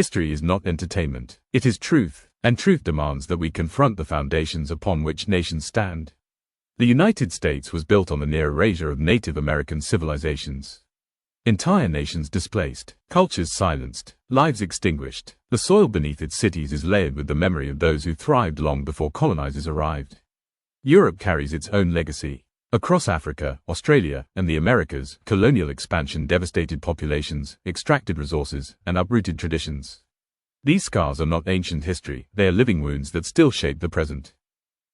History is not entertainment. It is truth, and truth demands that we confront the foundations upon which nations stand. The United States was built on the near erasure of Native American civilizations. Entire nations displaced, cultures silenced, lives extinguished. The soil beneath its cities is layered with the memory of those who thrived long before colonizers arrived. Europe carries its own legacy. Across Africa, Australia, and the Americas, colonial expansion devastated populations, extracted resources, and uprooted traditions. These scars are not ancient history, they are living wounds that still shape the present.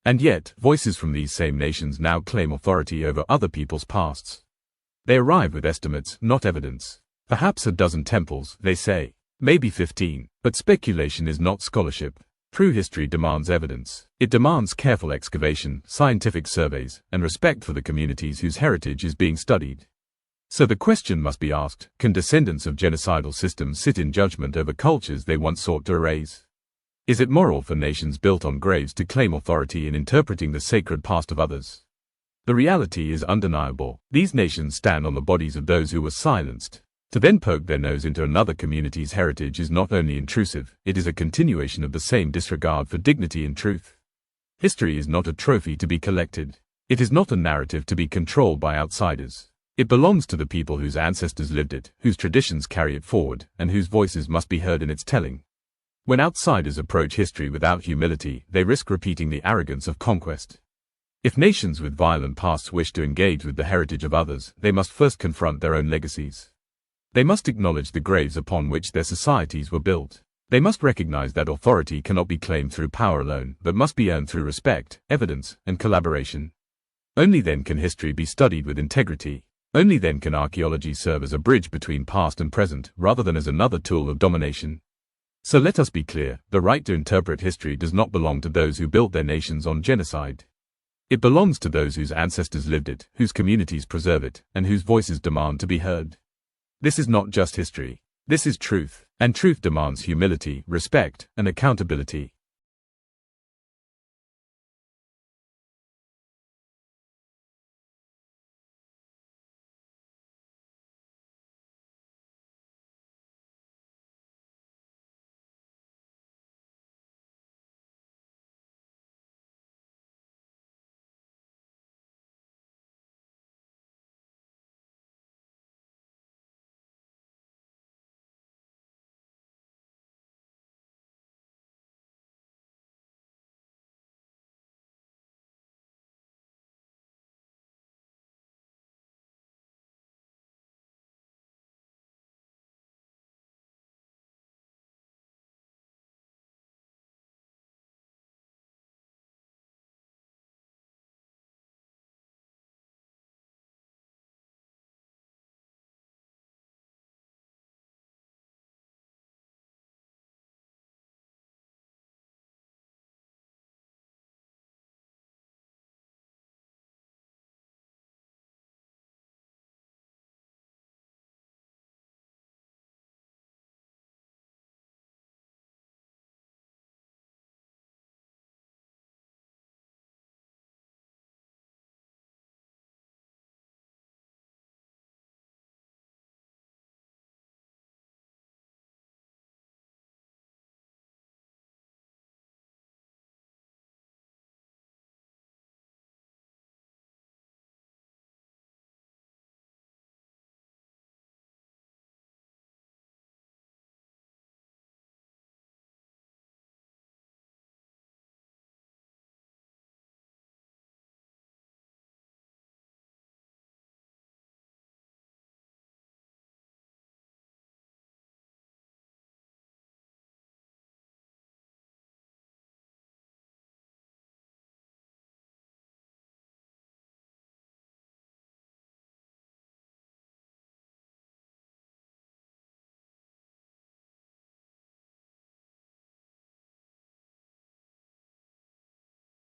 And yet, voices from these same nations now claim authority over other people's pasts. They arrive with estimates, not evidence. Perhaps a dozen temples, they say. Maybe 15. But speculation is not scholarship. True history demands evidence. It demands careful excavation, scientific surveys, and respect for the communities whose heritage is being studied. So the question must be asked, can descendants of genocidal systems sit in judgment over cultures they once sought to erase? Is it moral for nations built on graves to claim authority in interpreting the sacred past of others? The reality is undeniable. These nations stand on the bodies of those who were silenced. To then poke their nose into another community's heritage is not only intrusive, it is a continuation of the same disregard for dignity and truth. History is not a trophy to be collected. It is not a narrative to be controlled by outsiders. It belongs to the people whose ancestors lived it, whose traditions carry it forward, and whose voices must be heard in its telling. When outsiders approach history without humility, they risk repeating the arrogance of conquest. If nations with violent pasts wish to engage with the heritage of others, they must first confront their own legacies. They must acknowledge the graves upon which their societies were built. They must recognize that authority cannot be claimed through power alone, but must be earned through respect, evidence, and collaboration. Only then can history be studied with integrity. Only then can archaeology serve as a bridge between past and present, rather than as another tool of domination. So let us be clear, the right to interpret history does not belong to those who built their nations on genocide. It belongs to those whose ancestors lived it, whose communities preserve it, and whose voices demand to be heard. This is not just history. This is truth, and truth demands humility, respect, and accountability.